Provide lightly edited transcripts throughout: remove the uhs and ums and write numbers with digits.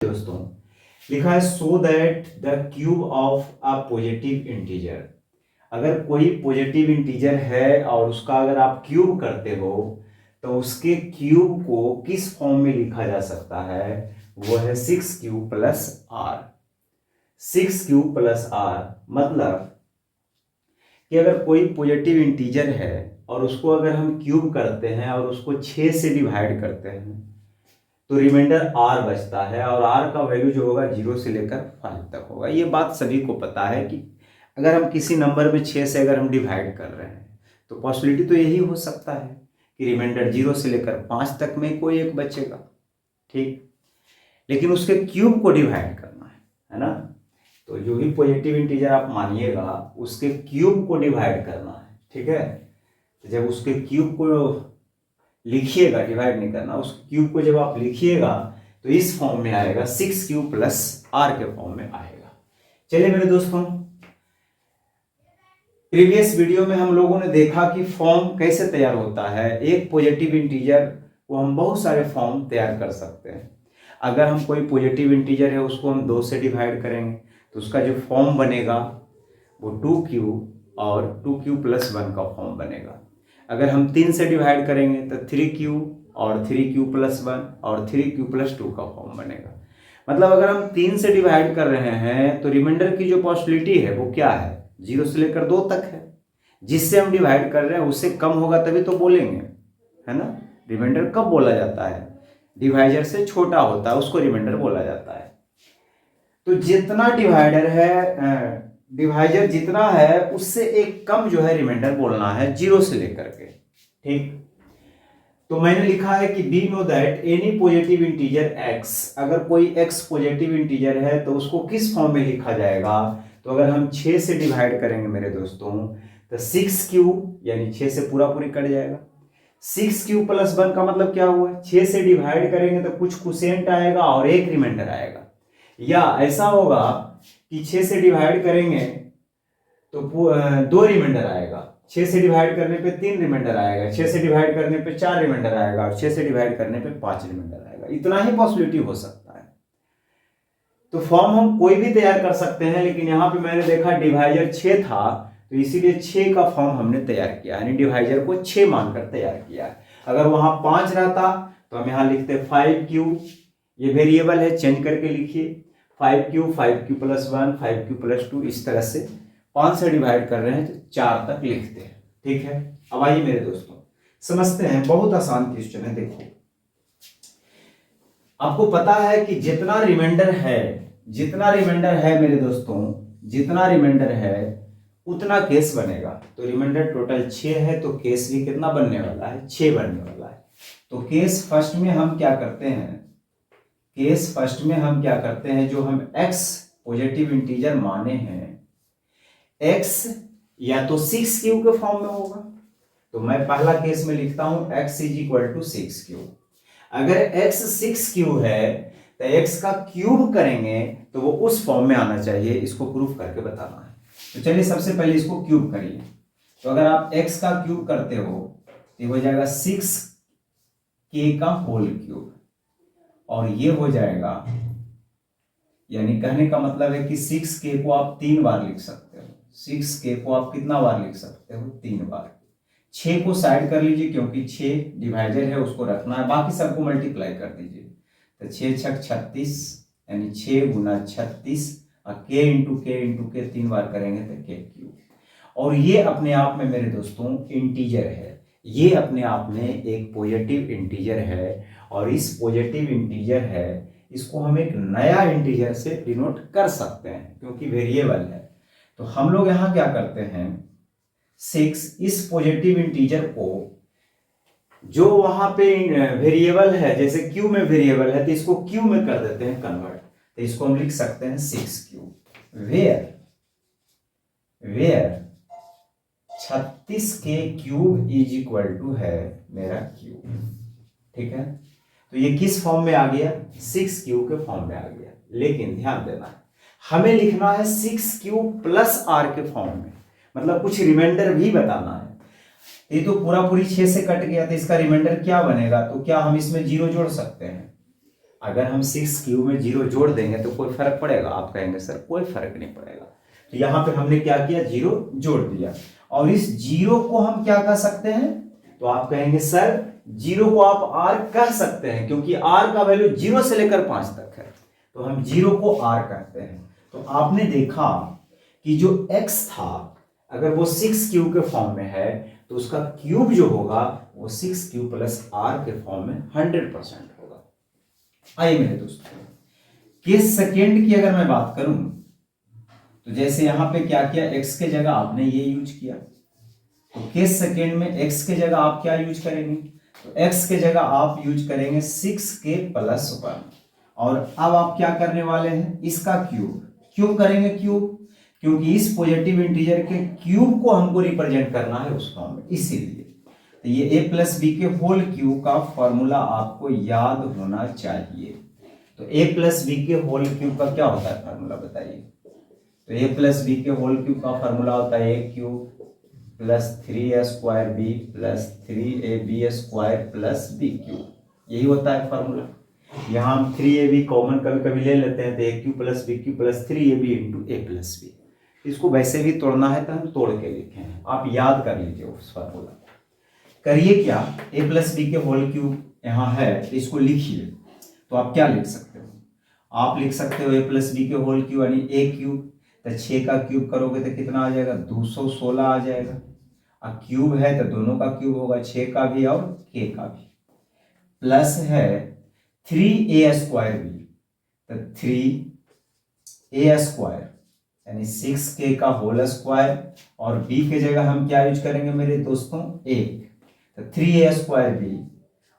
दोस्तों लिखा है so that the cube of a positive integer. अगर कोई पॉजिटिव इंटीजर है और उसका अगर आप क्यूब करते हो तो उसके क्यूब को किस फॉर्म में लिखा जा सकता है? वो है 6 cube plus r. 6 cube plus r मतलब कि अगर कोई पॉजिटिव इंटीजर है और उसको अगर हम क्यूब करते हैं और उसको 6 से डिवाइड करते हैं तो रिमाइंडर आर बचता है और आर का वैल्यू जो होगा 0 से लेकर 5 तक होगा। ये बात सभी को पता है कि अगर हम किसी नंबर में 6 से अगर हम डिवाइड कर रहे हैं तो पॉसिबिलिटी तो यही हो सकता है कि रिमाइंडर 0 से लेकर 5 तक में कोई एक बचेगा, ठीक। लेकिन उसके क्यूब को डिवाइड करना है ना। तो जो भी पॉजिटिव इंटीजर आप मानिएगा उसके क्यूब को डिवाइड करना है, ठीक है। तो जब उसके क्यूब को लिखिएगा, डिवाइड नहीं करना, उस क्यूब को जब आप लिखिएगा तो इस फॉर्म में आएगा 6 क्यूब प्लस आर के फॉर्म में आएगा। चलिए मेरे दोस्तों, प्रीवियस वीडियो में हम लोगों ने देखा कि फॉर्म कैसे तैयार होता है। एक पॉजिटिव इंटीजर को हम बहुत सारे फॉर्म तैयार कर सकते हैं। अगर हम कोई पॉजिटिव इंटीजर है उसको हम 2 से डिवाइड करेंगे तो उसका जो फॉर्म बनेगा वो 2 क्यूब और 2 क्यूब प्लस 1 का फॉर्म बनेगा। अगर हम 3 से डिवाइड करेंगे तो 3 क्यूब और 3 क्यूब प्लस 1 और 3 क्यूब प्लस 2 का फॉर्म बनेगा। मतलब अगर हम 3 से डिवाइड कर रहे हैं तो रिमाइंडर की जो पॉसिबिलिटी है वो क्या है? 0 से लेकर 2 तक है। जिससे हम डिवाइड कर रहे हैं उससे कम होगा तभी तो बोलेंगे, है ना। रिमाइंडर कब बोला जाता है? डिवाइजर से छोटा होता है उसको रिमाइंडर बोला जाता है। तो जितना डिवाइडर है, डिवाइजर जितना है उससे एक कम जो है रिमाइंडर बोलना है 0 से लेकर के, ठीक। तो मैंने लिखा है कि be no that any positive integer x, अगर कोई x पॉजिटिव इंटीजर है तो उसको किस फॉर्म में लिखा जाएगा? तो अगर हम 6 से डिवाइड करेंगे मेरे दोस्तों तो 6 क्यूब यानी 6 से पूरा पूरी कट जाएगा। 6 क्यूब प्लस 1 का मतलब क्या हुआ? 6 से डिवाइड करेंगे तो कुछ क्वोशिएंट आएगा और एक रिमाइंडर आएगा। या ऐसा होगा कि 6 से डिवाइड करेंगे तो 2 रिमाइंडर आएगा, 6 से डिवाइड करने पे 3 रिमाइंडर आएगा, 6 से डिवाइड करने पे 4 रिमाइंडर आएगा और 6 से डिवाइड करने पे 5 रिमाइंडर आएगा। इतना ही पॉसिबिलिटी हो सकता है। तो फॉर्म हम कोई भी तैयार कर सकते हैं, लेकिन यहाँ पे मैंने देखा डिवाइजर 6 था तो इसीलिए 6 का फॉर्म हमने तैयार किया, यानी डिवाइजर को 6 मानकर तैयार किया। अगर वहां 5 रहता तो हम यहाँ लिखते 5 क्यूब, ये वेरिएबल है, चेंज करके लिखिए 5 cube, 5 cube plus 1, 5 cube plus 2, इस तरह से 5 से डिवाइड कर रहे हैं तो 4 तक लिखते हैं, ठीक है। अब आइए मेरे दोस्तों समझते हैं, बहुत आसान क्वेश्चन है। देखो आपको पता है कि जितना रिमाइंडर है मेरे दोस्तों, जितना रिमाइंडर है उतना केस बनेगा। तो रिमाइंडर टोटल 6 है तो केस भी कितना बनने वाला है? 6 बनने वाला है। तो केस फर्स्ट में हम क्या करते हैं? केस फर्स्ट में हम क्या करते हैं, जो हम x पॉजिटिव इंटीजर माने हैं, x या तो 6 क्यूब के फॉर्म में होगा। तो मैं पहला केस में लिखता हूं x is equal to 6 cube. अगर x 6 क्यूब है तो x का क्यूब करेंगे तो वो उस फॉर्म में आना चाहिए। इसको प्रूफ करके बताना है। तो चलिए सबसे पहले इसको क्यूब करिए। तो अगर आप x का क्यूब करते हो तो हो जाएगा 6k का होल क्यूब, और ये हो जाएगा, यानी कहने का मतलब है कि 6k को आप 3 बार लिख सकते हो। 6k को आप कितना बार लिख सकते हो? 3 बार। 6 को साइड कर लीजिए क्योंकि 6 डिवाइजर है उसको रखना है, बाकी सबको मल्टीप्लाई कर दीजिए। तो 6 छक 36 यानी 6 गुना 36 और k इंटू के 3 बार करेंगे तो k क्यूब। और ये अपने आप में मेरे दोस्तों इंटीजर है, ये अपने आप में एक पॉजिटिव इंटीजर है। और इस पॉजिटिव इंटीजर है इसको हम एक नया इंटीजर से डिनोट कर सकते हैं क्योंकि वेरिएबल है। तो हम लोग यहाँ क्या करते हैं, 6 इस पॉजिटिव इंटीजर को जो वहां पे वेरिएबल है, जैसे क्यू में वेरिएबल है तो इसको क्यू में कर देते हैं कन्वर्ट। तो इसको हम लिख सकते हैं 6 क्यूब, वेयर 36 के क्यूब इज इक्वल टू है मेरा क्यूब, ठीक है। तो ये किस फॉर्म में आ गया? 6 क्यूब के फॉर्म में आ गया। लेकिन ध्यान देना है, हमें लिखना है 6 क्यूब प्लस आर के फॉर्म में, मतलब कुछ रिमाइंडर भी बताना है। ये तो पूरा पूरी 6 से कट गया तो इसका रिमाइंडर क्या बनेगा? तो क्या हम इसमें 0 जोड़ सकते हैं? अगर हम 6 क्यूब में 0 जोड़ देंगे तो कोई फर्क पड़ेगा? आप कहेंगे सर कोई फर्क नहीं पड़ेगा। तो यहाँ पे हमने क्या किया, 0 जोड़ दिया। और इस 0 को हम क्या कह सकते हैं? तो आप कहेंगे सर 0 को आप r कह सकते हैं, क्योंकि r का वैल्यू 0 से लेकर 5 तक है, तो हम 0 को r कहते हैं। तो आपने देखा कि जो x था अगर वो 6 क्यूब के फॉर्म में है तो उसका क्यूब जो होगा वो 6 क्यूब प्लस r के फॉर्म में 100% होगा। आइए मेरे दोस्तों, केस सेकेंड की अगर मैं बात करूं तो जैसे यहां पे क्या किया, x के जगह आपने ये यूज किया, तो केस सेकेंड में x के जगह आप क्या यूज करेंगे? तो x के जगह आप यूज करेंगे 6k प्लस 1। और अब आप क्या करने वाले हैं, इसका क्यूब। क्यों करेंगे क्यूब? क्योंकि इस पॉजिटिव इंटीजर के क्यूब को हमको रिप्रेजेंट करना है उस फॉर्म में, इसीलिए। तो ये a प्लस बी के होल क्यूब का फॉर्मूला आपको याद होना चाहिए। तो a प्लस बी के होल क्यूब का क्या होता है फॉर्मूला, बताइए? तो a प्लस बी के होल क्यूब का फॉर्मूला होता है a cube plus 3a square b plus 3ab square plus b cube, यही होता है फॉर्मूला। यहाँ हम 3ab कॉमन कभी कभी ले लेते हैं, तो a cube plus b cube plus 3ab into a plus b. इसको वैसे भी तोड़ना है तो हम तोड़ के लिखे हैं, आप याद कर लीजिए उस फॉर्मूला। करिए क्या, a प्लस बी के होल क्यूब यहाँ है तो इसको लिखिए। तो आप क्या लिख सकते हो? आप लिख सकते हो a प्लस बी के होल क्यूब यानी a क्यूब, तो 6 का क्यूब करोगे तो कितना आ जाएगा, 216 आ जाएगा। अब क्यूब है तो दोनों का क्यूब होगा, 6 का भी और k का भी। प्लस है 3a स्क्वायर बी, तो 3a स्क्वायर यानी 6k का होल स्क्वायर, और b के जगह हम क्या यूज करेंगे मेरे दोस्तों, 1, तो 3a स्क्वायर बी।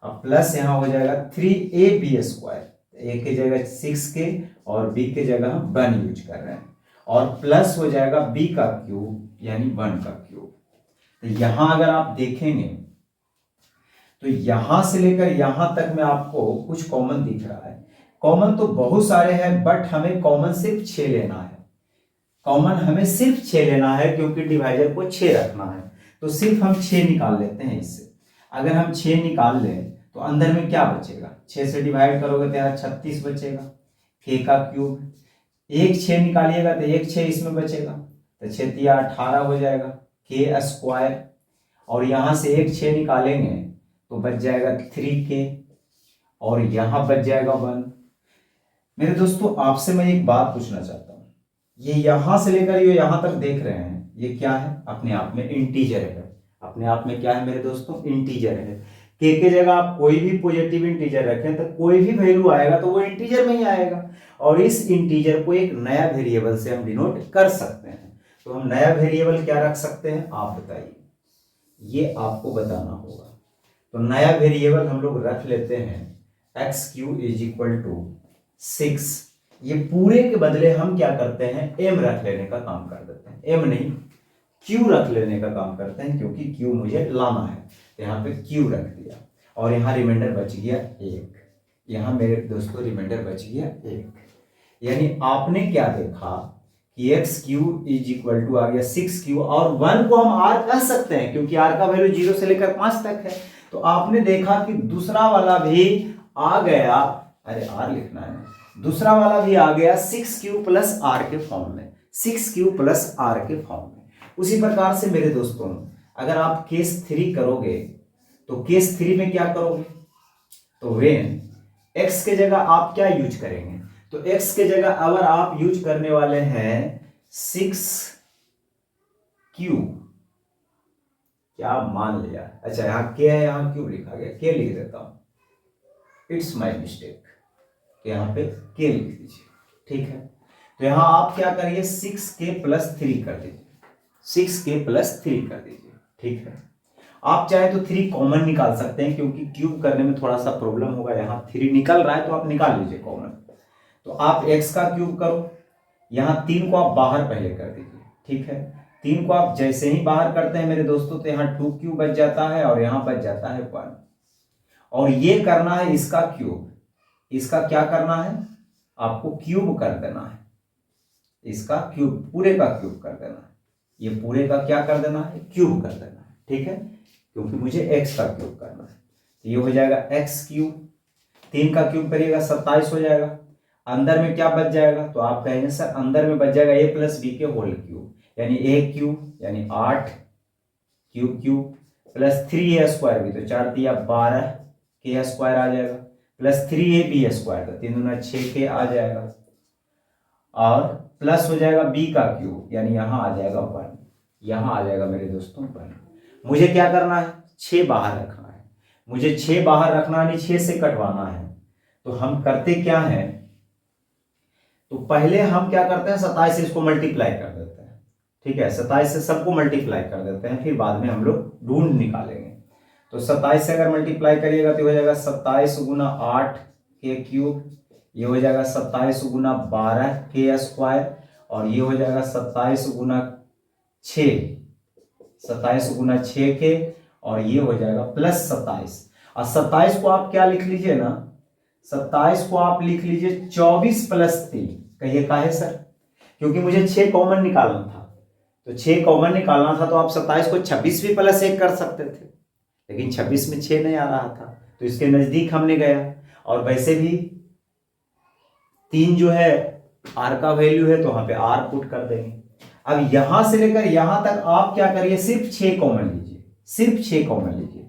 अब प्लस यहाँ हो जाएगा 3ab स्क्वायर, a के जगह 6k और b के जगह हम 1 यूज कर रहे हैं, और प्लस हो जाएगा b का क्यूब यानी 1 का क्यूब। तो यहां अगर आप देखेंगे तो यहां से लेकर यहां तक में आपको कुछ कॉमन दिख रहा है। कॉमन तो बहुत सारे हैं, बट हमें कॉमन सिर्फ 6 लेना है। कॉमन हमें सिर्फ 6 लेना है, क्योंकि डिवाइजर को 6 रखना है, तो सिर्फ हम 6 निकाल लेते हैं इससे। अगर हम 6 निकाल लें तो अंदर में क्या बचेगा, 6 से डिवाइड करोगे तो यहाँ 36 बचेगा, k का क्यूब। एक 6 निकालिएगा तो एक 6 इसमें बचेगा, तो 6 तिया 18 हो जाएगा k स्क्वायर। और यहां से एक 6 निकालेंगे तो बच जाएगा 3k, और यहां बच जाएगा 1। मेरे दोस्तों आपसे मैं एक बात पूछना चाहता हूं, ये यहां से लेकर ये यहां तक देख रहे हैं, ये क्या है? अपने आप में इंटीजर है। अपने आप में क्या है मेरे दोस्तों, इंटीजर है। k के जगह आप कोई भी पॉजिटिव इंटीजर रखें तो कोई भी वैल्यू आएगा तो वो इंटीजर में ही आएगा, और इस इंटीजर को एक नया वेरिएबल से हम डिनोट कर सकते हैं। तो हम नया वेरिएबल क्या रख सकते हैं, आप बताइए, ये आपको बताना होगा। तो नया वेरिएबल हम लोग रख लेते हैं x Q is equal to 6। ये पूरे के बदले हम क्या करते हैं, m रख लेने का काम कर देते हैं, m नहीं q रख लेने का काम करते हैं, क्योंकि q मुझे लाना है, तो यहाँ पे q रख दिया, और यहाँ रिमाइंडर बच गया 1। यहाँ मेरे दोस्तों रिमाइंडर बच गया 1। यानी आपने क्या देखा कि X Q is equal to आ गया 6q, और 1 को हम r कह सकते हैं क्योंकि r का वैल्यू 0 से लेकर 5 तक है। तो आपने देखा कि दूसरा वाला भी आ गया, अरे r लिखना है, दूसरा वाला भी आ गया 6q प्लस r के फॉर्म में, 6q प्लस r के फॉर्म में। उसी प्रकार से मेरे दोस्तों अगर आप केस 3 करोगे तो केस 3 में क्या करोगे, तो वेन x के जगह आप क्या यूज करेंगे, तो x के जगह अगर आप यूज करने वाले हैं 6q, क्या मान लिया, अच्छा यहाँ k है, यहाँ क्यों लिखा गया, k लिख देता हूं, इट्स माय मिस्टेक, यहाँ पे k लिख दीजिए, ठीक है। तो यहां आप क्या करिए 6k प्लस 3 कर दीजिए, 6k प्लस 3 कर दीजिए, ठीक है। आप चाहे तो 3 कॉमन निकाल सकते हैं, क्योंकि क्यूब करने में थोड़ा सा प्रॉब्लम होगा, यहाँ 3 निकल रहा है तो आप निकाल लीजिए कॉमन। तो आप x का क्यूब करो, यहाँ 3 को आप बाहर पहले कर दीजिए, ठीक है। 3 को आप जैसे ही बाहर करते हैं मेरे दोस्तों तो यहाँ 2q बच जाता है, और यहाँ बच जाता है 1। और ये करना है इसका क्यूब, इसका क्या करना है, आपको क्यूब कर देना है, इसका क्यूब, पूरे का क्यूब कर देना है, ये पूरे का क्या कर देना है, क्यूब कर देना है, ठीक है, क्योंकि मुझे x का क्यूब करना है। तो ये हो जाएगा x क्यूब 3 का क्यूब करिएगा 27 हो जाएगा। अंदर में क्या बच जाएगा, तो आप कहेंगे सर अंदर में बच जाएगा a प्लस बी के होल क्यूब, यानी a क्यूब यानी 8 cube cube plus 3a square भी, तो 4 दिया 12 के स्क्वायर आ जाएगा, प्लस 3ab स्क्वायर, तो 3 दूना 6 के आ जाएगा, और प्लस हो जाएगा b का क्यूब, यानी यहां आ जाएगा 1, यहां आ जाएगा मेरे दोस्तों 1। मुझे क्या करना है, 6 बाहर रखना है, मुझे 6 बाहर रखना है, 6 से कटवाना है। तो हम करते क्या है, तो पहले हम क्या करते हैं 27 से इसको मल्टीप्लाई कर देते हैं, ठीक है, 27 से सबको मल्टीप्लाई कर देते हैं, फिर बाद में हम लोग ढूंढ निकालेंगे। तो 27 से अगर मल्टीप्लाई करिएगा तो हो जाएगा 27 गुना 8 के क्यूब, ये हो जाएगा 27 गुना 12 के स्क्वायर, और ये हो जाएगा 27 गुना 6, 27 गुना 6 के, और ये हो जाएगा प्लस 27। और 27 को आप क्या लिख लीजिए ना, 27 को आप लिख लीजिए 24 प्लस 3। कहिए काहे सर, क्योंकि मुझे 6 कॉमन निकालना था, तो 6 कॉमन निकालना था, तो आप 27 को 26 भी प्लस 1 कर सकते थे, लेकिन 26 में 6 नहीं आ रहा था, तो इसके नजदीक हमने गया। और वैसे भी 3 जो है r का वैल्यू है, तो वहां पे r पुट कर देंगे। अब यहां से लेकर यहां तक आप क्या करिए, सिर्फ 6 कॉमन लीजिए, सिर्फ 6 कॉमन लीजिए।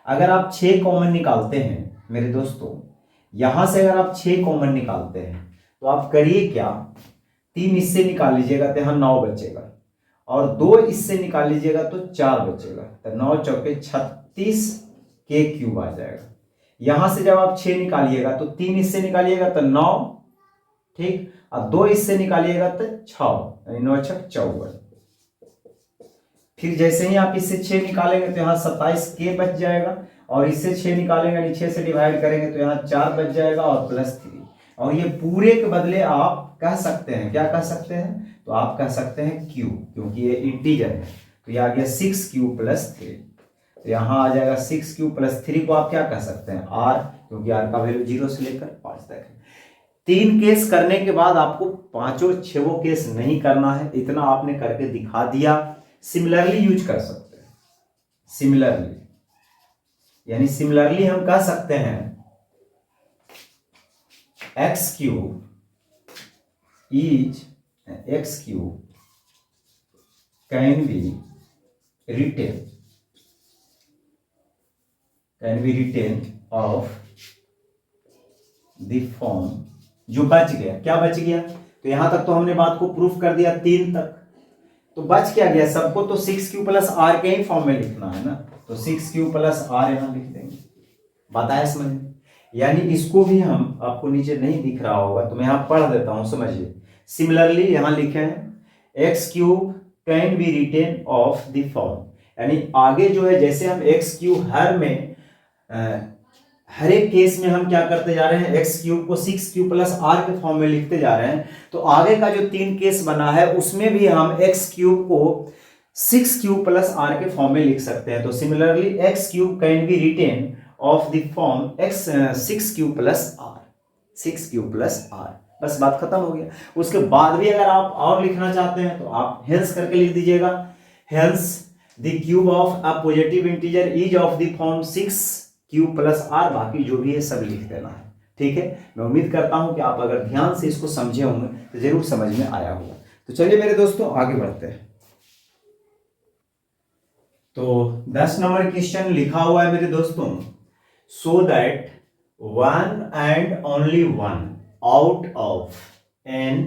अगर आप 6 कॉमन निकालते हैं मेरे दोस्तों, यहां से अगर आप 6 कॉमन निकालते हैं, तो आप करिए क्या, 3 इससे निकाल लीजिएगा तो यहां 9 बचेगा, और 2 इससे निकाल लीजिएगा तो 4 बचेगा, तो 9 चौके 36 के क्यूब आ जाएगा। यहां से जब आप 6 निकालिएगा तो 3 इससे निकालिएगा तो 9, ठीक, और 2 इससे निकालिएगा तो 6, यानी 9 छक 54। फिर जैसे ही आप इससे 6 निकालेंगे तो यहाँ 27 के बच जाएगा, और इससे 6 निकालेंगे यानी 6 से डिवाइड करेंगे तो यहाँ 4 बच जाएगा और प्लस 3। और ये पूरे के बदले आप कह सकते हैं, क्या कह सकते हैं, तो आप कह सकते हैं क्यूब, क्योंकि ये इंटीजर है, तो ये आ गया 6 क्यूब प्लस 3। तो यहाँ आ जाएगा 6 क्यूब प्लस 3 को आप क्या कह सकते हैं r, क्योंकि r का वैल्यू 0 से लेकर 5 तक है। 3 केस करने के बाद आपको 5 6 केस नहीं करना है, इतना आपने करके दिखा दिया। सिमिलरली यूज कर सकते हैं, सिमिलरली यानी सिमिलरली हम कह सकते हैं x cube is x cube can be written of the form, जो बच गया, क्या बच गया, तो यहां तक तो हमने बात को प्रूफ कर दिया 3 तक, तो बच क्या गया, सबको तो 6 क्यू प्लस आर के ही फॉर्म में लिखना है ना, तो 6 क्यू प्लस आर यहां लिख देंगे। बताया समझ, यानी इसको भी हम, आपको नीचे नहीं दिख रहा होगा तो मैं यहां पढ़ देता हूं, समझिए। सिमिलरली यहां लिखे हैं x cube can be written of the form, यानी आगे जो है जैसे हम एक्स क्यूब हर एक केस में हम क्या करते जा रहे हैं, एक्स क्यूब को 6 क्यूब प्लस आर के फॉर्म में लिखते जा रहे हैं, तो आगे का जो 3 केस बना है उसमें भी हम एक्स क्यूब को 6 क्यूब प्लस आर के फॉर्म में लिख सकते हैं। तो similarly x cube can be written of the form x 6 cube plus r, 6 cube plus r, बस बात खत्म हो गया। उसके बाद भी अगर आप और लिखना चाहते हैं तो आप हेंस करके लिख दीजिएगा, hence the cube of a positive integer is of the form 6 cube plus r, बाकी जो भी है सब लिख देना है, ठीक है। मैं उम्मीद करता हूं कि आप अगर ध्यान से इसको समझे होंगे तो जरूर समझ में आया होगा। तो चलिए मेरे दोस्तों आगे बढ़ते हैं। तो 10 नंबर क्वेश्चन लिखा हुआ है मेरे दोस्तों, so that one and only one out of n,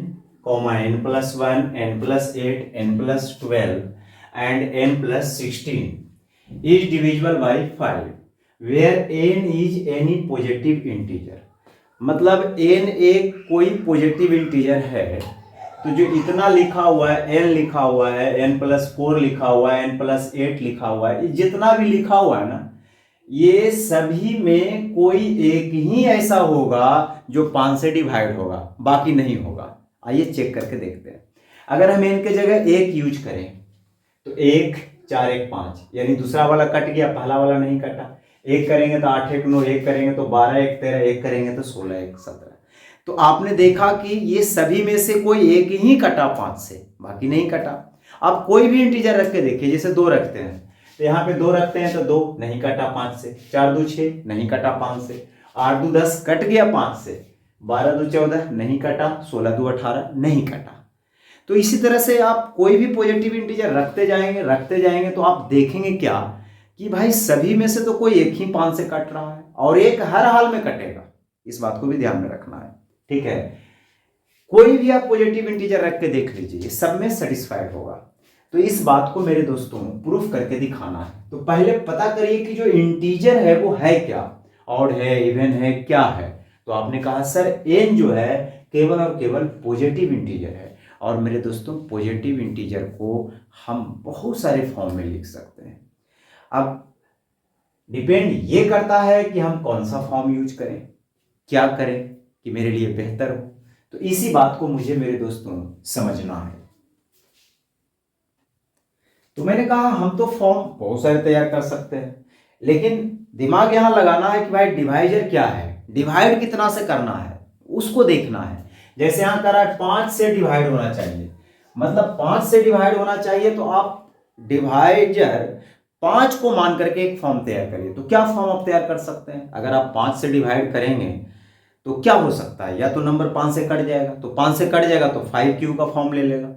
n+1, n+8, n+12 and n+16 is divisible by 5 where n is any positive integer। मतलब n एक कोई पॉजिटिव इंटीजर है, तो जो इतना लिखा हुआ है, n लिखा हुआ है, n+4 लिखा हुआ है, n+8 लिखा हुआ है, जितना भी लिखा हुआ है ना, ये सभी में कोई एक ही ऐसा होगा जो 5 से डिवाइड होगा, बाकी नहीं होगा। आइए चेक करके देखते हैं। अगर हम n के जगह 1 यूज करें तो 1 4 1 5, यानी दूसरा वाला कट गया, पहला वाला नहीं कटा। 1 करेंगे तो 8 1 9, 1 करेंगे तो 12 1 13, 1 करेंगे तो 16 1 17। तो आपने देखा कि ये सभी में से कोई एक ही कटा 5 से, बाकी नहीं कटा। आप कोई भी इंटीजर रख के देखिए, जैसे 2 रखते हैं तो यहाँ पे 2 रखते हैं तो 2 नहीं कटा 5 से, 4 2 6 नहीं कटा 5 से, 8 2 10 कट गया 5 से, 12 2 14 नहीं कटा, 16 2 18 नहीं कटा। तो इसी तरह से आप कोई भी पॉजिटिव इंटीजर रखते जाएंगे तो आप देखेंगे क्या कि भाई सभी में से तो कोई एक ही 5 से कट रहा है और एक हर हाल में कटेगा। इस बात को भी ध्यान में रखना है, ठीक है। कोई भी आप पॉजिटिव इंटीजर रख के देख लीजिए, सब में सेटिस्फाइड होगा। तो इस बात को मेरे दोस्तों प्रूफ करके दिखाना है। तो पहले पता करिए कि जो इंटीजर है वो है क्या, ऑड है, इवन है, क्या है। तो आपने कहा सर n जो है केवल और केवल पॉजिटिव इंटीजर है। और मेरे दोस्तों पॉजिटिव इंटीजर को हम बहुत सारे फॉर्म में लिख सकते हैं। अब डिपेंड ये करता है कि हम कौन सा फॉर्म यूज करें, क्या करें कि मेरे लिए बेहतर हो। तो इसी बात को मुझे मेरे दोस्तों समझना है। तो मैंने कहा हम तो फॉर्म बहुत सारे तैयार कर सकते हैं, लेकिन दिमाग यहां लगाना है कि भाई डिवाइजर क्या है, डिवाइड कितना से करना है उसको देखना है। जैसे यहां करा 5 से डिवाइड होना चाहिए, मतलब 5 से डिवाइड होना चाहिए, तो आप डिवाइजर 5 को मान करके एक फॉर्म तैयार करिए। तो क्या फॉर्म आप तैयार कर सकते हैं? अगर आप 5 से डिवाइड करेंगे तो क्या हो सकता है, या तो नंबर 5 से कट जाएगा, तो 5 से कट जाएगा तो 5q का फॉर्म ले लेगा,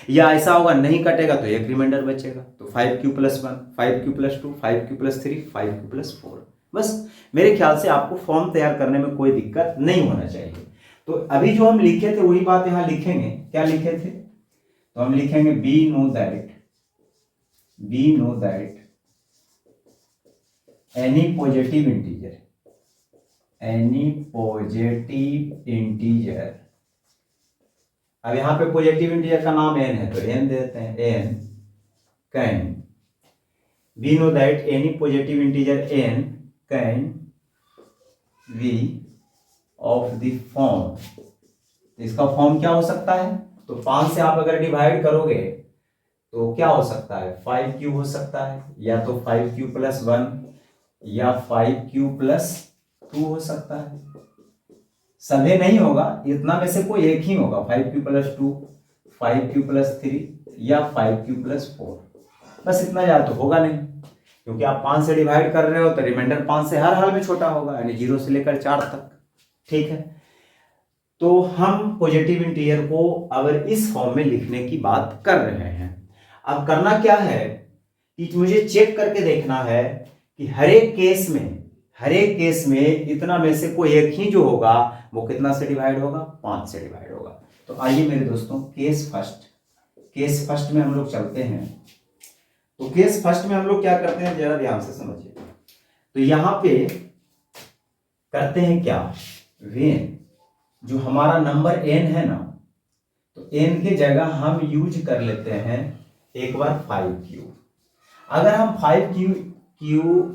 या ऐसा होगा नहीं कटेगा तो एक रिमाइंडर बचेगा, तो 5q + 1, 5q + 2, 5q + 3, 5q + 4। बस मेरे ख्याल से आपको फॉर्म तैयार करने में कोई दिक्कत नहीं होना चाहिए। तो अभी जो हम लिखे थे वही बात यहां लिखेंगे। क्या लिखे थे? तो हम लिखेंगे be no that any positive integer, अब यहां पे पॉजिटिव इंटीजर का नाम n है तो n देते हैं, n can we know that any positive integer n can be of the form. इसका फॉर्म क्या हो सकता है? तो 5 से आप अगर डिवाइड करोगे तो क्या हो सकता है? 5q हो सकता है, या तो 5q + 1 या 5q + 2 हो सकता है। सभी नहीं होगा, इतना में से कोई एक ही होगा, 5q + 2, 5q + 3 या 5q + 4। बस इतना ज्यादा तो होगा नहीं, क्योंकि आप 5 से डिवाइड कर रहे हो तो रिमाइंडर 5 से हर हाल में छोटा होगा, यानी 0 से लेकर 4 तक, ठीक है। तो हम पॉजिटिव इंटीजर को अगर इस फॉर्म में लिखने की बात कर रहे हैं, अब करना क्या है कि मुझे चेक करके देखना है कि हर एक केस में इतना में से कोई एक ही जो होगा वो कितना से डिवाइड होगा? 5 से डिवाइड होगा। तो आइए मेरे दोस्तों केस फर्स्ट में हम लोग चलते हैं। तो केस फर्स्ट में हम लोग क्या करते हैं, जरा ध्यान से समझिए। तो यहां पे करते हैं क्या, वेन जो हमारा नंबर n है ना, तो n की जगह हम यूज कर लेते हैं एक बार 5q। अगर हम 5q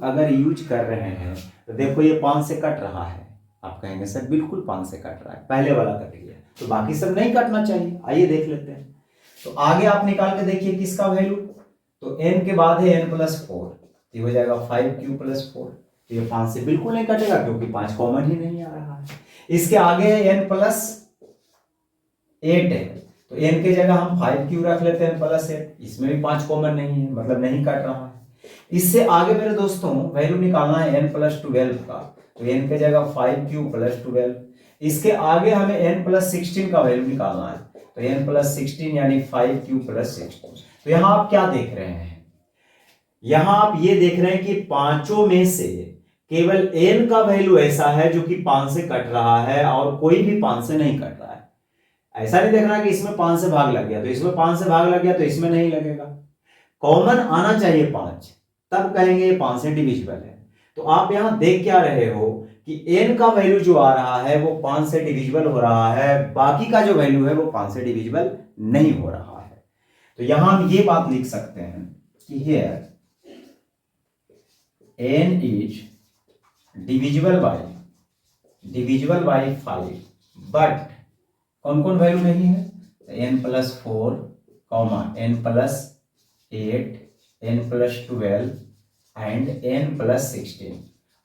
अगर यूज कर रहे हैं तो देखो ये 5 से कट रहा है, आप कहेंगे सर बिल्कुल 5 से कट रहा है, पहले वाला कट गया तो बाकी सब नहीं कटना चाहिए। आइए देख लेते हैं। तो आगे आप निकाल के देखिए किसका वैल्यू, तो n के बाद है n + 4, ये हो जाएगा 5q + 4। तो ये 5 से बिल्कुल नहीं कटेगा क्योंकि 5 कॉमन ही नहीं आ रहा है। इसके आगे है n + 8 है, तो n की जगह हम 5q रख लेते हैं + 8, इसमें भी 5 कॉमन नहीं है, मतलब नहीं कट रहा है। इससे आगे मेरे दोस्तों वैल्यू निकालना है n + 12 का, तो n की जगह 5q + 12। इसके आगे हमें n + 16 का वैल्यू निकालना है, तो n + 16 यानी 5q + 16। तो यहां आप क्या देख रहे हैं, यहां आप ये देख रहे हैं कि पांचों में से केवल n का वैल्यू ऐसा है जो कि 5 से कट रहा है और कोई भी 5 से नहीं कट रहा है। ऐसा नहीं देखना कि इसमें 5 से भाग लग गया तो इसमें 5 से भाग लग गया तो इसमें नहीं लगेगा, कॉमन आना चाहिए 5, तब कहेंगे ये 5 से डिविजिबल है। तो आप यहां देख क्या रहे हो कि n का वैल्यू जो आ रहा है वो 5 से डिविजिबल हो रहा है, बाकी का जो वैल्यू है वो 5 से डिविजिबल नहीं हो रहा है। तो यहां हम ये बात लिख सकते हैं कि here n is divisible by 5, but कौन कौन वैल्यू नहीं है, n + 4, n + 8, n + 12 and n + 16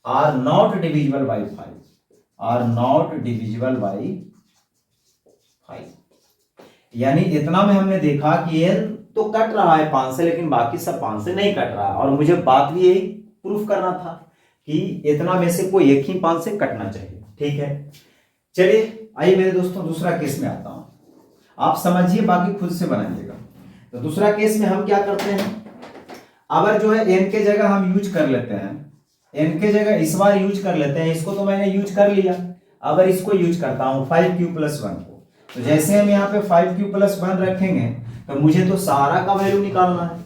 are not divisible by 5, are not divisible by 5। यानी इतना में हमने देखा कि n तो कट रहा है 5 से, लेकिन बाकी सब 5 से नहीं कट रहा है। और मुझे बात भी यही प्रूफ करना था कि इतना में से कोई एक ही 5 से कटना चाहिए। ठीक है, चलिए आइए मेरे दोस्तों दूसरा केस में आता हूं। आप समझिए, बाकी खुद से बनाइएगा। तो दूसरा केस में हम क्या करते हैं, अगर जो है n के जगह हम यूज कर लेते हैं, n के जगह इस बार यूज कर लेते हैं, इसको तो मैंने यूज कर लिया। अगर इसको यूज करता हूं 5q+1 को, तो जैसे हम यहाँ पे 5q+1 रखेंगे तो मुझे तो सारा का वैल्यू निकालना है।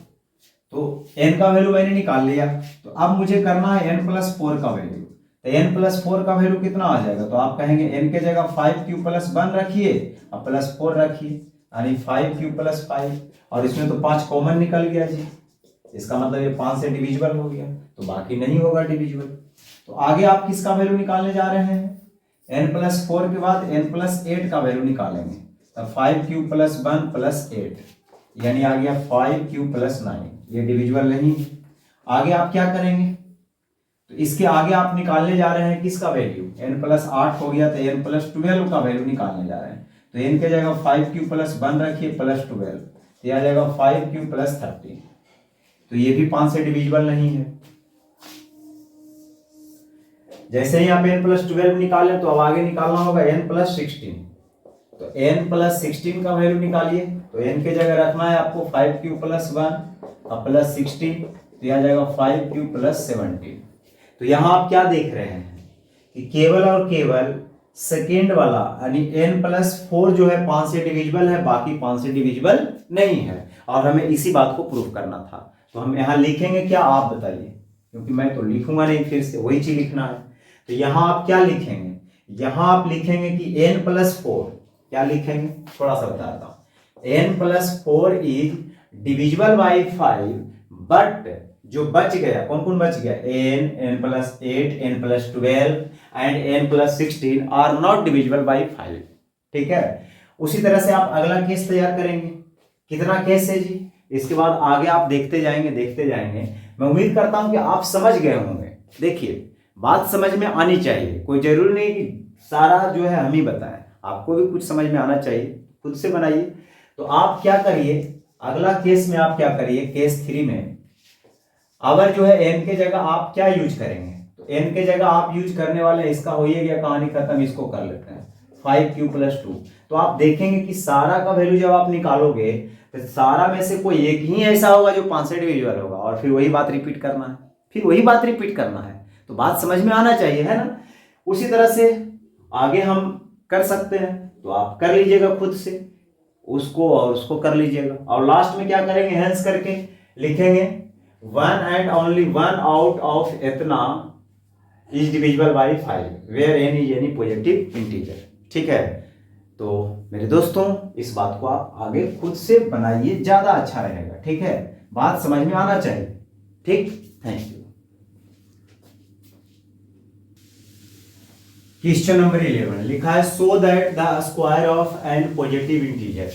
तो n का वैल्यू मैंने निकाल लिया, तो अब मुझे करना है n+4 का वैल्यू। तो n+4 का वैल्यू कितना आ जाएगा, तो आप कहेंगे n के जगह 5q+1 रखिए और +4 रखिए, यानी 5q+5, और इसमें तो 5 कॉमन निकल गया जी, इसका मतलब ये 5 से डिविजिबल हो गया, तो बाकी नहीं होगा डिविजिबल। तो आगे आप किसका वैल्यू निकालने जा रहे हैं, n+4 के बाद n+8 का वैल्यू निकालेंगे। तो 5q+1 + 8 यानी आ गया 5q+9, ये डिविजिबल नहीं है। आगे आप क्या करेंगे, तो इसके आगे आप निकालने जा रहे हैं किसका वैल्यू, n+8 हो गया, तो n+12 का वैल्यू निकालने जा रहे हैं। तो n के जगह 5q+1 रखिए +12, तो आ जाएगा 5q+13। तो ये भी 5 से डिविजिबल नहीं है। जैसे ही आप n+12 निकालें तो अब आगे निकालना होगा n+16। तो n+16 का वैल्यू निकालिए, तो n के जगह रखना है आपको 5q+1 और +16, तो आ जाएगा 5q+17। तो यहां आप क्या देख रहे हैं कि केवल और केवल सेकेंड वाला यानी n+4 जो है 5 से डिविजिबल है, बाकी 5 से डिविजिबल नहीं है, और हमें इसी बात को प्रूफ करना था। तो हम यहां लिखेंगे क्या, आप बताइए, क्योंकि मैं तो लिखूंगा नहीं, फिर से वही चीज लिखना है। तो यहां आप क्या लिखेंगे, यहां आप लिखेंगे कि n+4 क्या लिखेंगे, थोड़ा सा बताता हूं। n+4 is divisible by 5, but जो बच गया, कौन कौन बच गया, n+8, n+12 and n+16 are not divisible by 5। ठीक है, उसी तरह से आप अगला केस तैयार करेंगे। कितना केस है जी, इसके बाद आगे आप देखते जाएंगे। मैं उम्मीद करता हूं कि आप समझ गए होंगे। देखिए, बात समझ में आनी चाहिए, कोई जरूरी नहीं कि सारा जो है हम ही बताएं, आपको भी कुछ समझ में आना चाहिए, खुद से बनाइए। तो आप क्या करिए, अगला केस में आप क्या करिए, केस 3 में अगर जो है n के जगह आप क्या यूज करेंगे, तो n के जगह आप यूज करने वाले, इसका हो ही गया, कहानी खत्म, इसको कर लेते हैं 5q+2। तो आप देखेंगे कि सारा का वैल्यू जब आप निकालोगे तो सारा में से कोई एक ही ऐसा होगा जो 5 से डिविजिबल होगा, और फिर वही बात रिपीट करना है। तो बात समझ में आना चाहिए, है ना। उसी तरह से आगे हम कर सकते हैं, तो आप कर लीजिएगा खुद से, उसको और उसको कर लीजिएगा, और लास्ट में क्या करेंगे, हेंस करके लिखेंगे 1 and only 1 out of इतना is divisible by 5 where n is any positive integer। ठीक है, तो मेरे दोस्तों इस बात को आप आगे खुद से बनाइए, ज्यादा अच्छा रहेगा। ठीक है, बात समझ में आना चाहिए। ठीक, थैंक यू। क्वेश्चन नंबर 11 लिखा है, so that the square of an positive integer,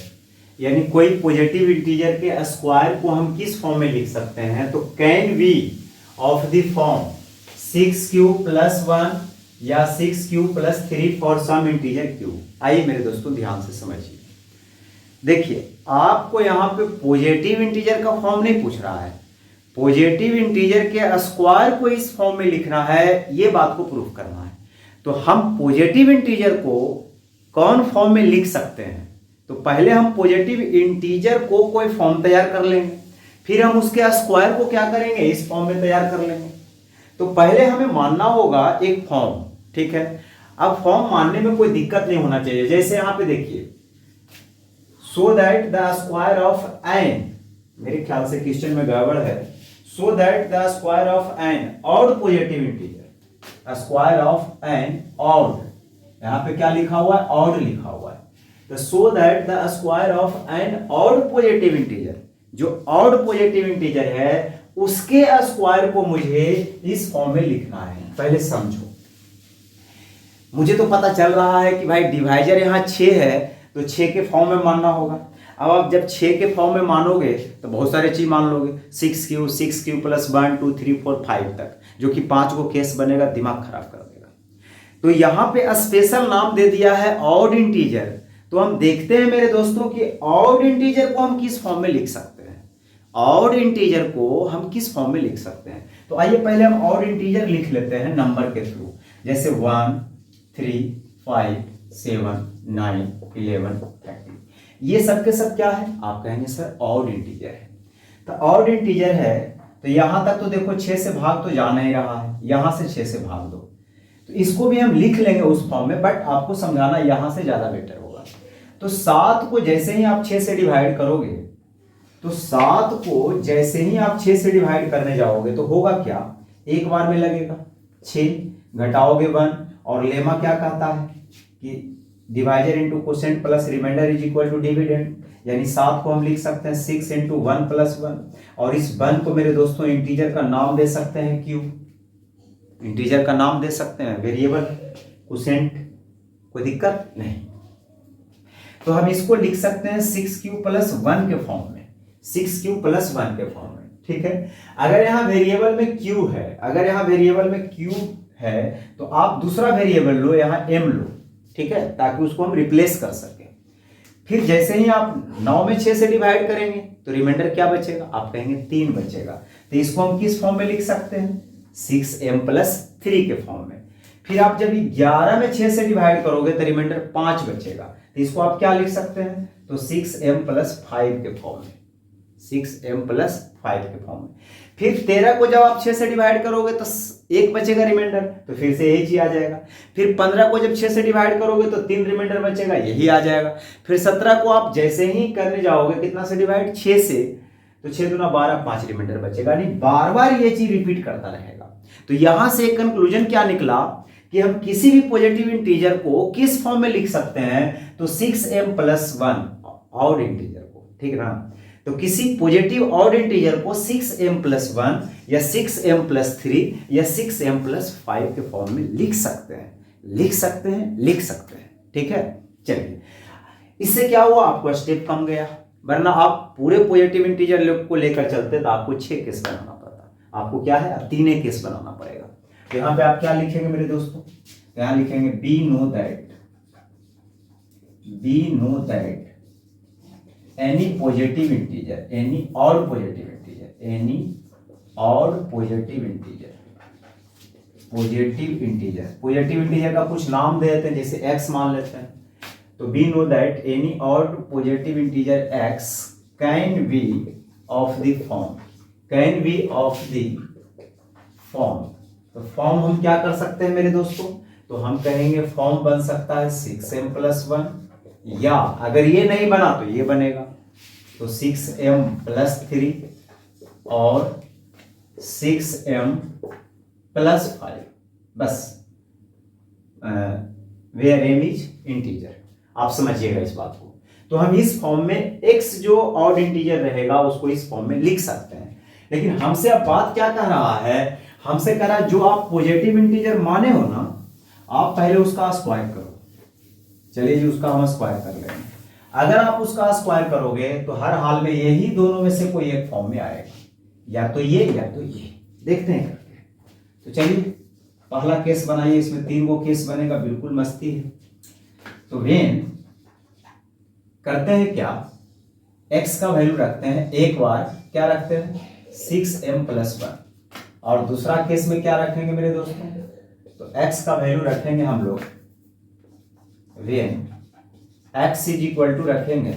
यानी कोई पॉजिटिव इंटीजर के स्क्वायर को हम किस फॉर्म में लिख सकते हैं, तो can be of the form 6q+1 या 6q+3 for some integer q। आइए मेरे दोस्तों ध्यान से समझिए। देखिए, आपको यहाँ पे पॉजिटिव इंटीजर का फॉर्म नहीं पूछ रहा है, पॉजिटिव इंटीजर के स्क्वायर को इस फॉर्म में लिखना है, ये बात को प्रूफ करना है। तो हम पॉजिटिव इंटीजर को कौन फॉर्म में लिख सकते हैं, तो पहले हम पॉजिटिव इंटीजर को कोई फॉर्म तैयार कर लेंगे, फिर हम उसके स्क्वायर को क्या करेंगे, इस फॉर्म में तैयार कर लेंगे। तो पहले हमें मानना होगा एक फॉर्म। ठीक है, अब फॉर्म मानने में कोई दिक्कत नहीं होना चाहिए। जैसे यहां पे देखिए, so that the square of an, मेरे ख्याल से क्वेश्चन में गड़बड़ है, so that the square of an odd positive integer, square of an odd, यहां पे क्या लिखा हुआ है, ऑड लिखा हुआ है। तो so that the square of an odd positive integer, जो ऑड पॉजिटिव इंटीजर है उसके स्क्वायर को मुझे इस फॉर्म में लिखना है। पहले समझो, मुझे तो पता चल रहा है कि भाई डिवाइजर यहाँ 6 है, तो 6 के फॉर्म में मानना होगा। अब आप जब 6 के फॉर्म में मानोगे तो बहुत सारे चीज मान लोगे, 6q+1 2 3 4 5 तक, जो कि 5 को केस बनेगा, दिमाग खराब कर देगा। तो यहाँ पे स्पेशल नाम दे दिया है ऑड इंटीजर। तो हम देखते हैं मेरे दोस्तों कि ऑड इंटीजर को हम किस फॉर्म में लिख सकते हैं। ऑड इंटीजर को हम किस फॉर्म में लिख सकते हैं? तो आइए पहले हम ऑड इंटीजर लिख लेते हैं नंबर के थ्रू, जैसे 1, 3, 5, 7, 9, 11, 13। ये सब के सब क्या है? आप कहेंगे सर ऑड इंटीजर है। तो ऑड इंटीजर है तो यहां तक तो देखो 6 से भाग तो जाना ही रहा है, यहां से 6 से भाग दो, तो इसको भी हम लिख लेंगे उस फॉर्म में, बट आपको समझाना यहां से ज्यादा बेटर होगा। तो 7 को जैसे ही आप 6 से डिवाइड करोगे, तो 7 को जैसे ही आप 6 से डिवाइड करने जाओगे तो होगा क्या? एक बार में लगेगा 6, घटाओगे 1, और लेमा क्या कहता है कि divisor into quotient plus remainder is equal to dividend, यानी 7 को हम लिख सकते हैं 6 इंटू 1 प्लस 1, और इस 1 को मेरे दोस्तों इंटीजर का नाम दे सकते हैं क्यू, इंटीजर का नाम दे सकते हैं वेरिएबल, कोसेंट, कोई दिक्कत नहीं। तो हम इसको लिख सकते हैं 6q प्लस 1 के फॉर्म में, 6q प्लस 1 के फॉर्म में, ठीक है। अगर यहाँ वेरिएबल में q है, अगर यहाँ वेरिएबल में q है तो आप दूसरा वेरिएबल लो, यहाँ m लो, ठीक है, ताकि उसको हम रिप्लेस कर सके। फिर जैसे ही आप 9 में 6 से डिवाइड करेंगे तो रिमाइंडर क्या बचेगा? आप कहेंगे 3 बचेगा। तो इसको हम किस फॉर्म में लिख सकते हैं? 6m प्लस 3 के फॉर्म में। फिर आप जब 11 में 6 से डिवाइड करोगे तो रिमाइंडर 5 बचेगा, तो इसको आप क्या लिख सकते हैं? तो 6m प्लस 5 के फॉर्म में, 6m प्लस 5 के फॉर्म में। फिर 13 को जब आप 6 से डिवाइड करोगे तो 1 बचेगा रिमाइंडर, तो फिर से यही चीज आ जाएगा। फिर 15 को जब 6 से डिवाइड करोगे तो 3 रिमाइंडर बचेगा, यही आ जाएगा। फिर 17 को आप जैसे ही करने जाओगे कितना से डिवाइड? 6 से, तो 6 दूना 12, 5 रिमाइंडर बचेगा। नहीं, बार बार ये चीज रिपीट करता रहेगा। तो यहां से एक कंक्लूजन क्या निकला कि हम किसी भी पॉजिटिव इंटीजर को किस फॉर्म में लिख सकते हैं? तो 6m प्लस 1 ऑड इंटीजर को, ठीक है ना। तो किसी पॉजिटिव ऑड इंटीजर को 6m प्लस 1 या 6m प्लस 3 या 6m प्लस 5 के फॉर्म में लिख सकते हैं, लिख सकते हैं, लिख सकते हैं, ठीक है। चलिए, इससे क्या हुआ? आपको स्टेप कम गया, वरना आप पूरे पॉजिटिव इंटीजर को लेकर चलते तो आपको 6 केस बनाना पड़ता। आपको क्या है? 3 केस बनाना पड़ेगा। तो यहां पे आप क्या लिखेंगे मेरे दोस्तों? यहां लिखेंगे be know that any positive integer, any odd positive integer, any odd positive integer, positive integer का कुछ नाम दे देते हैं, जैसे x मान लेते हैं। तो we know that any odd positive integer x can be of the form, तो फॉर्म हम क्या कर सकते हैं मेरे दोस्तों? तो हम कहेंगे फॉर्म बन सकता है 6m प्लस 1, या अगर ये नहीं बना तो ये बनेगा, तो 6m प्लस 3 और 6m प्लस 5, बस वेयर m इज इंटीजर। आप समझिएगा इस बात को। तो हम इस फॉर्म में x जो ऑड इंटीजर रहेगा उसको इस फॉर्म में लिख सकते हैं। लेकिन हमसे अब बात क्या कर रहा है? हमसे कह रहा है जो आप पॉजिटिव इंटीजर माने हो ना, आप पहले उसका स्क्वायर करो। चलिए जी, उसका हम स्क्वायर कर लेंगे। अगर आप उसका स्क्वायर करोगे तो हर हाल में यही दोनों में से कोई एक फॉर्म में आएगा, या तो ये या तो ये। देखते हैं करके। तो चलिए पहला केस बनाइए, इसमें 3 गो केस बनेगा, बिल्कुल मस्ती है। तो वेन करते हैं क्या? x का वैल्यू रखते हैं, एक बार क्या रखते हैं? 6m प्लस 1, और दूसरा केस में क्या रखेंगे मेरे दोस्तों? तो x का वैल्यू रखेंगे हम लोग when x is equal to रखेंगे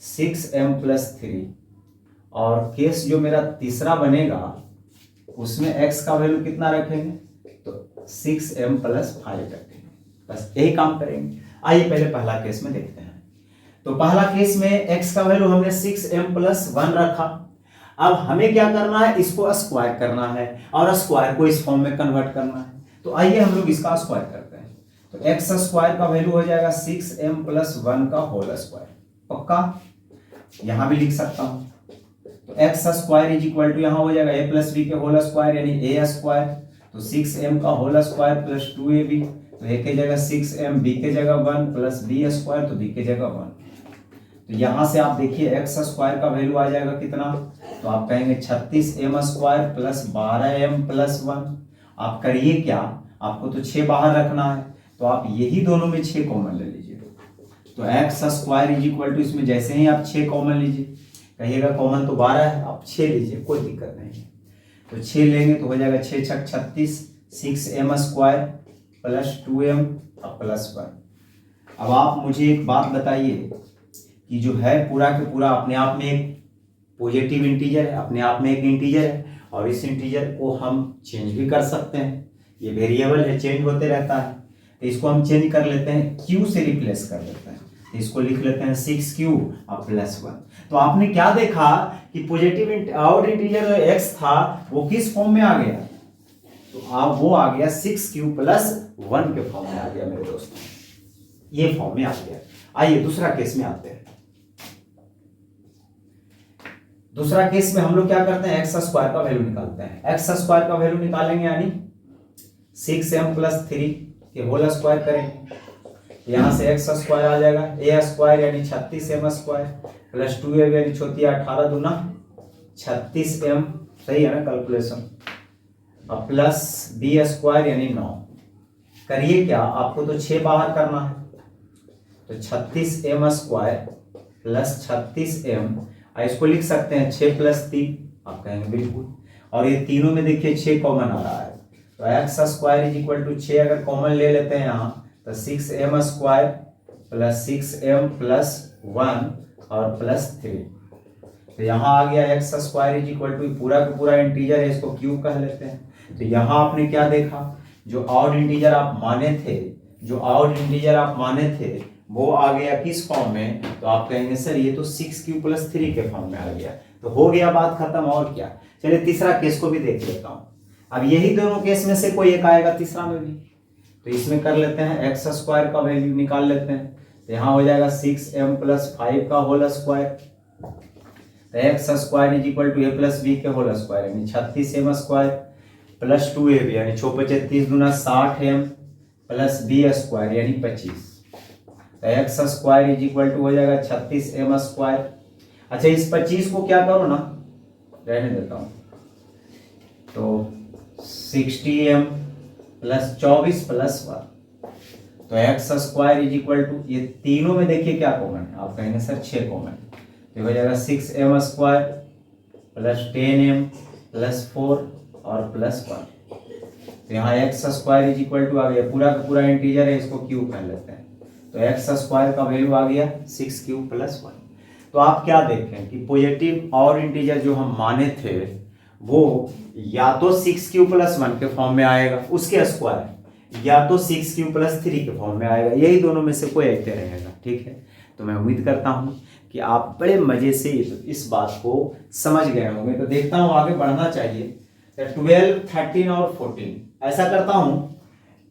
6m प्लस 3, और केस जो मेरा तीसरा बनेगा उसमें x का वैल्यू कितना रखेंगे? तो 6m प्लस 5 रखेंगे। बस यही काम करेंगे। आइए पहले पहला केस में देखते हैं। तो पहला केस में x का वैल्यू हमने 6m प्लस 1 रखा। अब हमें क्या करना है? इसको स्क्वायर करना है, और स्क्वायर को इस फॉर्म में कन्वर्ट करना है। तो आइए हम लोग इसका स्क्वायर करते हैं। तो x स्क्वायर का वैल्यू हो जाएगा 6m प्लस 1 का होल स्क्वायर। पक्का? यहां भी लिख सकता हूं। तो x square is equal to यहां हो जाएगा a प्लस b के होल स्क्वायर, यानी a स्क्वायर। तो 6m का होल स्क्वायर प्लस 2ab, तो a की जगह 6m, b की जगह 1 प्लस b स्क्वायर, तो b की जगह 1। तो यहां से आप देखिए x स्क्वायर का वैल्यू आ जाएगा कितना? तो आप कहेंगे 36m square plus 12m plus 1। आप करिए क्या? आपको तो 6 बाहर रखना है, तो आप यही दोनों में 6 कॉमन ले लीजिए। तो x square is equal to, इसमें जैसे ही आप 6 कॉमन लीजिए, कहिएगा कॉमन तो 12 है, आप 6 लीजिए, कोई दिक्कत नहीं है। तो 6 लेंगे तो हो जाएगा 6 छक 36, 6m² प्लस 2m प्लस 1। अब आप मुझे एक बात बताइए कि जो है पूरा के पूरा अपने आप में एक पॉजिटिव इंटीजर है, अपने आप में एक इंटीजर है, और इस इंटीजर को हम चेंज भी कर सकते हैं। ये वेरिएबल है, चेंज होते रहता है। तो इसको हम चेंज कर लेते हैं, q से रिप्लेस कर लेते हैं। तो इसको लिख लेते हैं 6q प्लस 1। तो आपने क्या देखा कि पॉजिटिव आउट इंटीजर जो x था वो किस फॉर्म में आ गया, तो आप वो आ गया 6q प्लस 1 के फॉर्म में आ गया मेरे दोस्तों, ये फॉर्म में आ गया। आइए दूसरा केस में आते हैं। दूसरा केस में हम लोग क्या करते हैं, x² का वैल्यू निकालते हैं। x² का वैल्यू निकालेंगे यानी 6m प्लस 3 के होल स्क्वायर करेंगे। यहां से x² आ जाएगा, a² यानी 36m² प्लस 2a यानी 18 दूना 36m, सही है ना कैलकुलेशन, अब प्लस b² यानी 9। करिए क्या, आपको तो 6 बाहर करना है, तो 36m² प्लस 36m, इसको लिख सकते हैं 6 प्लस 3, आप कहेंगे बिल्कुल। और ये तीनों में देखिए 6 कॉमन आ रहा है, तो x² इक्वल टू 6 अगर कॉमन ले लेते हैं यहाँ, तो 6m² प्लस 6m प्लस 1 और प्लस 3। तो यहाँ आ गया x² इक्वल टू पूरा का पूरा इंटीजर है, इसको क्यूब कह लेते हैं। तो यहाँ आपने क्या देखा, जो ऑड इंटीजर आप माने थे, जो ऑड इंटीजर आप माने थे वो आ गया किस फॉर्म में, तो आप कहेंगे सर ये तो 6q प्लस 3 के फॉर्म में आ गया। तो हो गया बात खत्म, और क्या। चलिए तीसरा केस को भी देख लेता हूं। अब यही दोनों केस में से कोई एक आएगा तीसरा में भी, तो इसमें कर लेते हैं x² का वैल्यू निकाल लेते हैं। तो यहाँ हो जाएगा 6m प्लस 5 का होल स्क्वायर, तो x² is equal to a plus b के होल स्क्वायर यानी 36m² प्लस 2ab यानी 6 × 35 दूना 60m प्लस b² यानी 25। तो x² इज इक्वल टू हो जाएगा 36m²। अच्छा इस 25 को क्या करो ना, रहने देता हूं, तो 60m प्लस 24 प्लस 1, तो x² इज इक्वल टू, ये तीनों में देखिए क्या कॉमन है, आप कहेंगे सर 6 कॉमन, तो हो जाएगा 6m² प्लस 10m प्लस 4 और प्लस 1। तो यहाँ x² इज इक्वल टू आ गया, पूरा का पूरा इंटीजर है, इसको क्यूब कर लेते हैं। तो x² का वैल्यू आ गया 6q प्लस 1। तो आप क्या देखें कि पॉजिटिव और इंटीजर जो हम माने थे वो या तो 6q प्लस 1 के फॉर्म में आएगा उसके स्क्वायर, या तो 6q प्लस 3 के फॉर्म में आएगा, यही दोनों में से कोई एक रहेगा। ठीक है, तो मैं उम्मीद करता हूं कि आप बड़े मजे से इस बात को समझ गए होंगे। तो देखता हूं आगे बढ़ना चाहिए। 12, 13 और 14 ऐसा करता हूं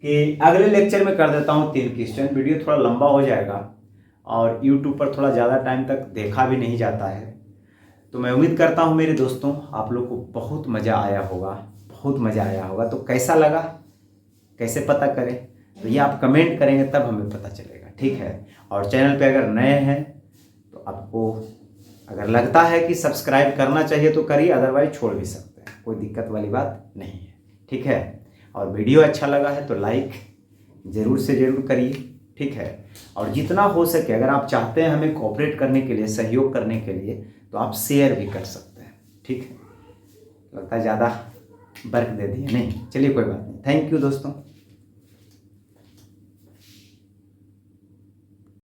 कि अगले लेक्चर में कर देता हूं 3 क्वेश्चन, वीडियो थोड़ा लंबा हो जाएगा और YouTube पर थोड़ा ज़्यादा टाइम तक देखा भी नहीं जाता है। तो मैं उम्मीद करता हूं मेरे दोस्तों आप लोग को बहुत मज़ा आया होगा, बहुत मज़ा आया होगा। तो कैसा लगा कैसे पता करें, तो ये आप कमेंट करेंगे तब हमें पता चलेगा। ठीक है, और चैनल पे अगर नए हैं तो आपको अगर लगता है कि सब्सक्राइब करना चाहिए तो करिए, अदरवाइज छोड़ भी सकते हैं, कोई दिक्कत वाली बात नहीं है। ठीक है, और वीडियो अच्छा लगा है तो लाइक ज़रूर से ज़रूर करिए। ठीक है, और जितना हो सके अगर आप चाहते हैं हमें कोऑपरेट करने के लिए, सहयोग करने के लिए, तो आप शेयर भी कर सकते हैं। ठीक है, लगता है ज़्यादा वर्क दे दिए नहीं, चलिए कोई बात नहीं। थैंक यू दोस्तों।